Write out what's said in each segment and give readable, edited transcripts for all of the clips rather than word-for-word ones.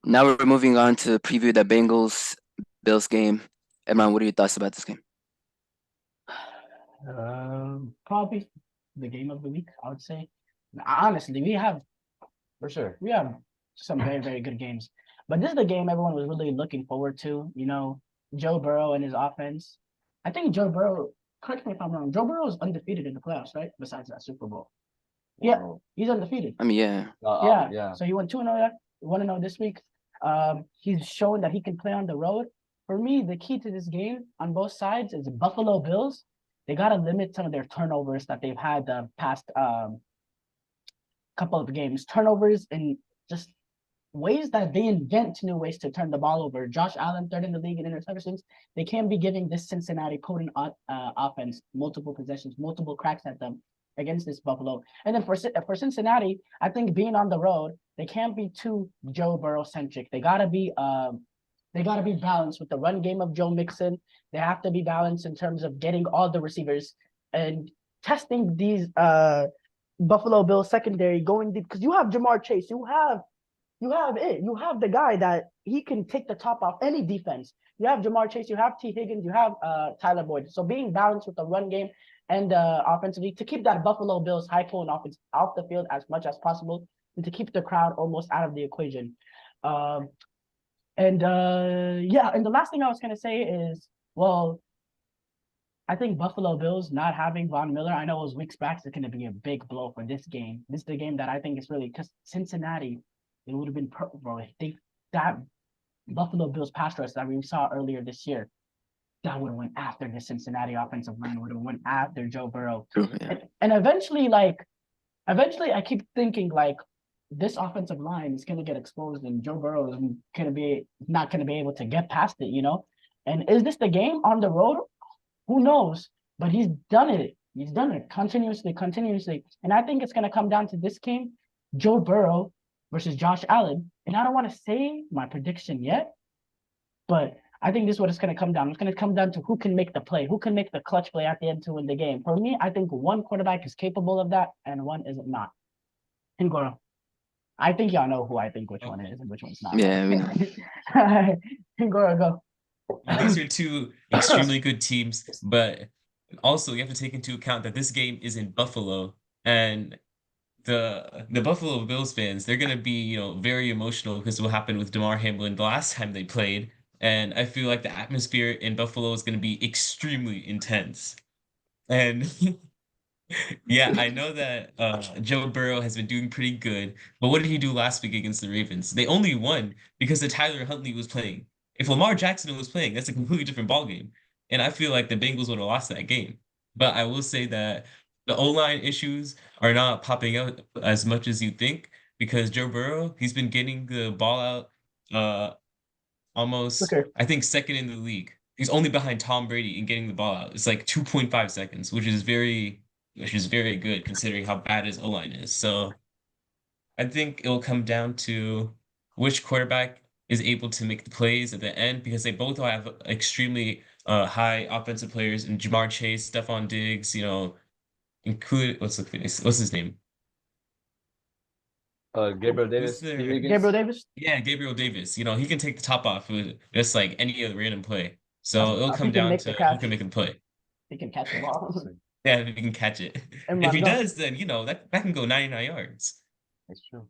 Now we're moving on to preview the Bengals Bills game. Emran, what are your thoughts about this game? Probably the game of the week, I would say. Honestly, we have some very, very good games. But this is the game everyone was really looking forward to. Joe Burrow and his offense. I think Joe Burrow, correct me if I'm wrong, Joe Burrow is undefeated in the playoffs, right? Besides that Super Bowl. Yeah, Wow. he's undefeated. I mean, yeah, Yeah. Yeah. So he won 2-0, 1-0 this week. He's shown that he can play on the road. For me, the key to this game on both sides is Buffalo Bills. They got to limit some of their turnovers that they've had the past couple of games. Turnovers and just ways that they invent new ways to turn the ball over. Josh Allen, third in the league in interceptions. They can't be giving this Cincinnati potent offense multiple possessions, multiple cracks at them against this Buffalo. And then for Cincinnati, I think being on the road, they can't be too Joe Burrow centric. They gotta be balanced with the run game of Joe Mixon. They have to be balanced in terms of getting all the receivers and testing these Buffalo Bills secondary going deep because you have Jamar Chase, you have the guy that he can take the top off any defense. You have Jamar Chase, you have T. Higgins, you have Tyler Boyd. So being balanced with the run game and offensively to keep that Buffalo Bills high flow offense off the field as much as possible and to keep the crowd almost out of the equation. Um, and yeah, and the last thing I was gonna say is, well, I think Buffalo Bills not having Von Miller, I know it was weeks back, is going to be a big blow for this game. This is the game that I think is really because Cincinnati, it would have been bro. That Buffalo Bills pass rush that we saw earlier this year, that would have went after the Cincinnati offensive line, would have went after Joe Burrow, true, yeah. and eventually, I keep thinking like this offensive line is going to get exposed, and Joe Burrow is going to be not going to be able to get past it. And is this the game on the road? Who knows? But he's done it. He's done it continuously, continuously. And I think it's going to come down to this game, Joe Burrow versus Josh Allen. And I don't want to say my prediction yet, but I think this is what it's going to come down. It's going to come down to who can make the play, who can make the clutch play at the end to win the game. For me, I think one quarterback is capable of that and one is not. Ngoro. I think y'all know who I think which one is and which one's not. Yeah, we know. Ngoro, go. These are two extremely good teams, but also you have to take into account that this game is in Buffalo, and the Buffalo Bills fans, they're gonna be, very emotional because of what happened with Damar Hamlin the last time they played. And I feel like the atmosphere in Buffalo is gonna be extremely intense. And yeah, I know that Joe Burrow has been doing pretty good, but what did he do last week against the Ravens? They only won because the Tyler Huntley was playing. If Lamar Jackson was playing, that's a completely different ballgame. And I feel like the Bengals would have lost that game. But I will say that the O-line issues are not popping out as much as you think because Joe Burrow, he's been getting the ball out almost, Okay. I think, second in the league. He's only behind Tom Brady in getting the ball out. It's like 2.5 seconds, which is very good considering how bad his O-line is. So I think it'll come down to which quarterback is able to make the plays at the end because they both have extremely high offensive players and Jamar Chase, Stephon Diggs, include what's his name? Gabriel Who's Davis, T. their Higgins. Gabriel Davis? Yeah, Gabriel Davis. He can take the top off with just like any other random play. So it'll He come can down make to the who catch. can make the play. He can catch the ball. Yeah, if he can catch it. And If he go. does, then that can go 99 yards. That's true.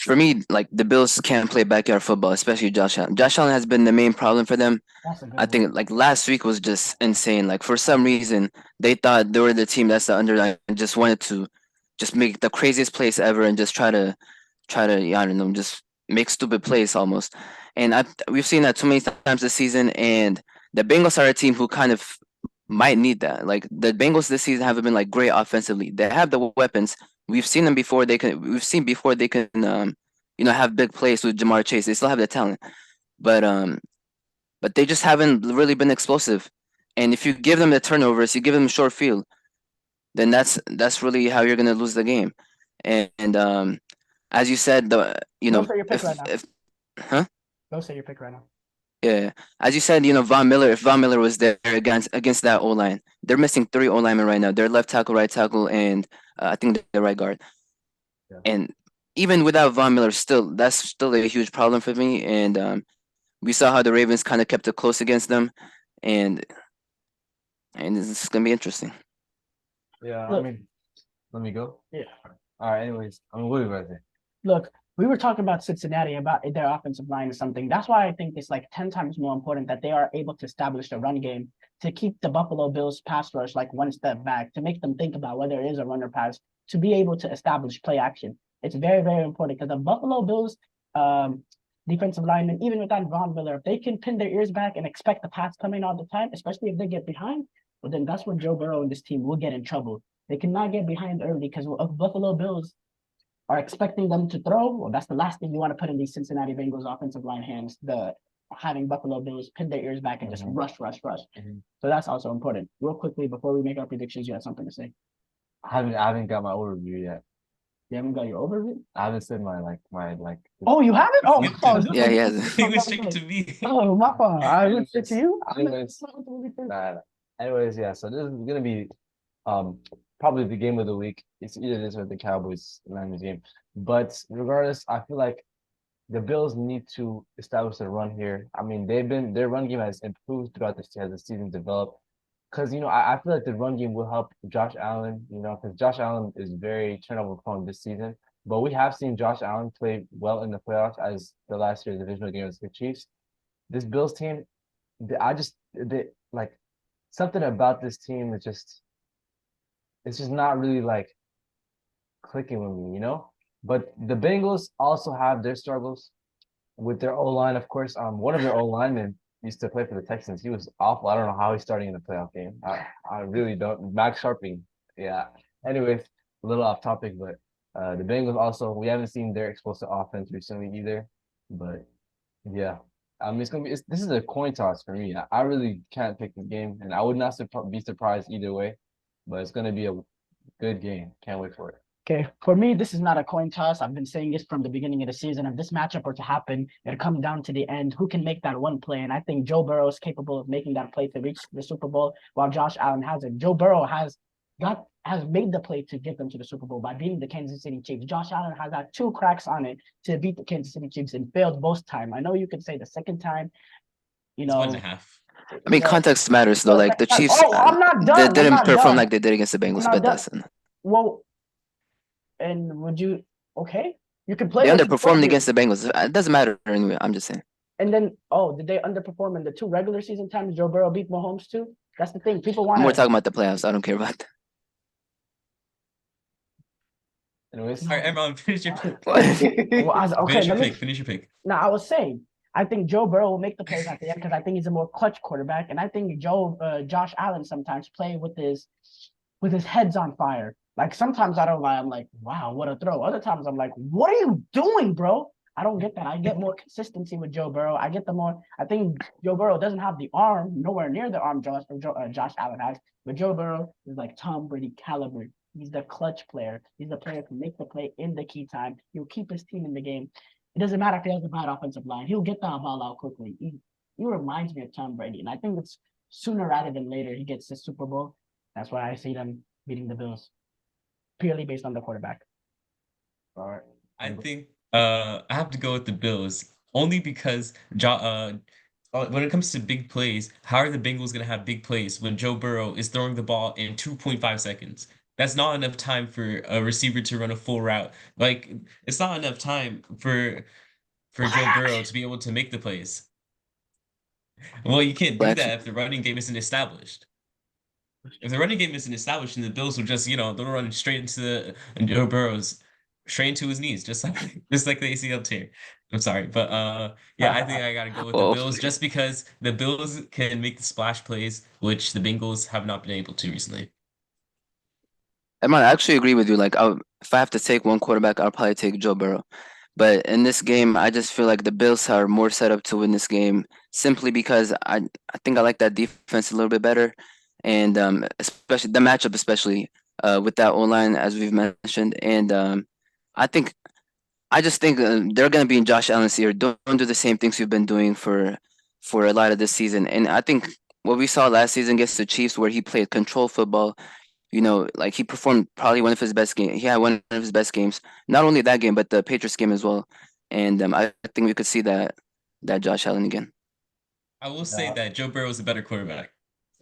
For me, like the Bills can't play backyard football, especially Josh Allen. Josh Allen has been the main problem for them. That's a good I one. think like last week was just insane. Like for some reason, they thought they were the team that's the underdog and just wanted to just make the craziest plays ever and just try to yeah, I don't know, just make stupid plays almost. And we've seen that too many times this season. And the Bengals are a team who kind of might need that. Like the Bengals this season haven't been like great offensively. They have the weapons. We've seen them before. We've seen before they can have big plays with Jamar Chase. They still have the talent, but they just haven't really been explosive. And if you give them the turnovers, you give them a short field, then that's really how you're gonna lose the game. And as you said, Go say your pick right now. if huh? Go say your pick right now. Yeah, as you said, Von Miller. If Von Miller was there against that O line, they're missing three O linemen right now. They're left tackle, right tackle, and I think the right guard. Yeah. And even without Von Miller, that's still a huge problem for me. And we saw how the Ravens kind of kept it close against them, and it's gonna be interesting. Yeah, I Look. mean, let me go. Yeah. All right. Anyways, I mean, what do you guys think? Look, we were talking about Cincinnati, about their offensive line or something. That's why I think it's like 10 times more important that they are able to establish a run game to keep the Buffalo Bills pass rush like one step back, to make them think about whether it is a run or pass, to be able to establish play action. It's very, very important because the Buffalo Bills defensive linemen, even without Von Miller, if they can pin their ears back and expect the pass coming all the time, especially if they get behind, well, then that's when Joe Burrow and this team will get in trouble. They cannot get behind early because of Buffalo Bills are expecting them to throw. Well, that's the last thing you want to put in these Cincinnati Bengals offensive line hands. The having Buffalo Bills pin their ears back and just rush. So that's also important. Real quickly before we make our predictions, you have something to say. I haven't got my overview yet. You haven't got your overview? I haven't said my. Oh, you haven't? Oh, my fault. Yeah, he has. He went straight to me. Oh, my fault. I went straight to you. Nah. Anyways, yeah. So this is gonna be probably the game of the week. It's either this or the Cowboys Niners game. But regardless, I feel like the Bills need to establish a run here. I mean, their run game has improved throughout as the season developed. Because I feel like the run game will help Josh Allen. Because Josh Allen is very turnover prone this season. But we have seen Josh Allen play well in the playoffs as the last year's divisional game against the Chiefs. This Bills team, like something about this team is just it's just not really like clicking with me. But the Bengals also have their struggles with their O-line, of course. One of their O-linemen used to play for the Texans. He was awful. I don't know how he's starting in the playoff game. I really don't. Max Sharping. Yeah. Anyways, a little off topic, but the Bengals also, we haven't seen their explosive offense recently either. But yeah. It's gonna be. This is a coin toss for me. I really can't pick the game, and I would not be surprised either way. But it's gonna be a good game. Can't wait for it. Okay, for me, this is not a coin toss. I've been saying this from the beginning of the season. If this matchup were to happen, it'd come down to the end. Who can make that one play? And I think Joe Burrow is capable of making that play to reach the Super Bowl, while Josh Allen hasn't. Joe Burrow has made the play to get them to the Super Bowl by beating the Kansas City Chiefs. Josh Allen has had 2 cracks on it to beat the Kansas City Chiefs and failed both times. I know you could say the second time, It's 1.5. I mean, context matters though. Like the Chiefs, I'm not done. they didn't perform done. like they did against the Bengals, but that's well. And would you you can play. They underperformed against the Bengals. It doesn't matter anyway. I'm just saying. And then did they underperform in the 2 regular season times Joe Burrow beat Mahomes too? That's the thing. People want. We're talking about the playoffs. I don't care about that. Anyways, All right, Emron, finish your pick. Finish your pick. Now, I was saying, I think Joe Burrow will make the plays at the end because I think he's a more clutch quarterback, and I think Josh Allen sometimes play with his heads on fire. Like sometimes I don't lie, I'm like, wow, what a throw. Other times I'm like, what are you doing, bro? I don't get that. I get more consistency with Joe Burrow. I think Joe Burrow doesn't have the arm, nowhere near the arm Josh Allen has, but Joe Burrow is like Tom Brady caliber. He's the clutch player. He's the player who can make the play in the key time. He'll keep his team in the game. It doesn't matter if he has a bad offensive line. He'll get that ball out quickly. He reminds me of Tom Brady, and I think it's sooner rather than later he gets the Super Bowl. That's why I see them beating the Bills. Purely based on the quarterback. All right. I think I have to go with the Bills only because when it comes to big plays, how are the Bengals going to have big plays when Joe Burrow is throwing the ball in 2.5 seconds? That's not enough time for a receiver to run a full route. Like it's not enough time for Joe Burrow to be able to make the plays. Well, you can't do that if the running game isn't established. If the running game isn't established, then the Bills will just, they'll run straight into Joe Burrow's, straight into his knees, just like the ACL tear. I'm sorry, but yeah, I think I gotta go with the Bills just because the Bills can make the splash plays, which the Bengals have not been able to recently. I actually agree with you. Like, if I have to take one quarterback, I'll probably take Joe Burrow. But in this game, I just feel like the Bills are more set up to win this game simply because I think I like that defense a little bit better. And especially the matchup, with that O-line, as we've mentioned. And I just think they're going to be in Josh Allen's ear. Don't do the same things we've been doing for a lot of this season. And I think what we saw last season against the Chiefs, where he played control football, like he performed probably one of his best games. He had one of his best games. Not only that game, but the Patriots game as well. And I think we could see that Josh Allen again. I will say Yeah. that Joe Burrow is a better quarterback.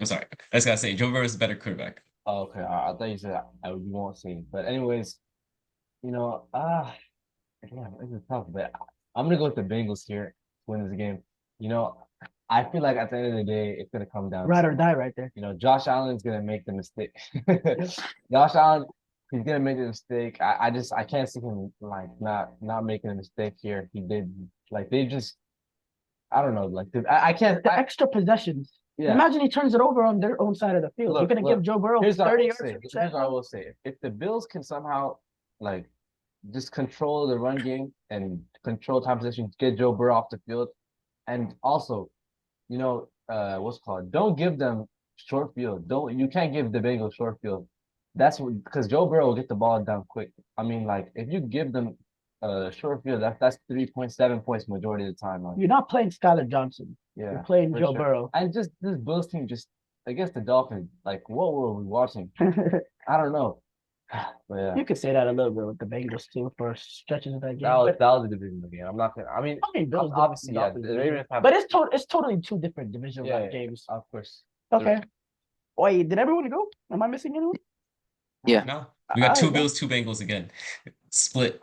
I'm sorry. I just gotta say Joe Burrow is a better quarterback. Oh, okay. I thought you said you won't see. But anyways, damn, this is tough. But I'm gonna go with the Bengals here to win this game. I feel like at the end of the day, it's gonna come down Ride to, or die right there. Josh Allen's gonna make the mistake. Josh Allen, he's gonna make the mistake. I can't see him like not making a mistake here. He did like they just I don't know like I can't The extra possessions. yeah. Imagine he turns it over on their own side of the field. You're gonna give Joe Burrow Here's what I 30 will yards. say. Here's what I will say. If the Bills can somehow like just control the run game and control time possession, get Joe Burrow off the field, and also, what's it called? Don't give them short field. You can't give the Bengals short field. That's because Joe Burrow will get the ball down quick. I mean, like if you give them short field, that's 3.7 points majority of the time. Like, You're not playing Skylar Johnson. yeah, You're playing for Joe sure. Burrow. And just this Bills team just against the Dolphins, like what were we watching? I don't know. But yeah. You could say that a little bit with the Bengals too for stretches of that game. That was a divisional game. I'm not gonna. I mean, Bills obviously, yeah. Dolphins The Ravens have, but it's totally two different divisional games. of course. Okay. Wait, did everyone go? Am I missing anyone? Yeah. No, we got two Alright, Bills, two Bengals again. Split.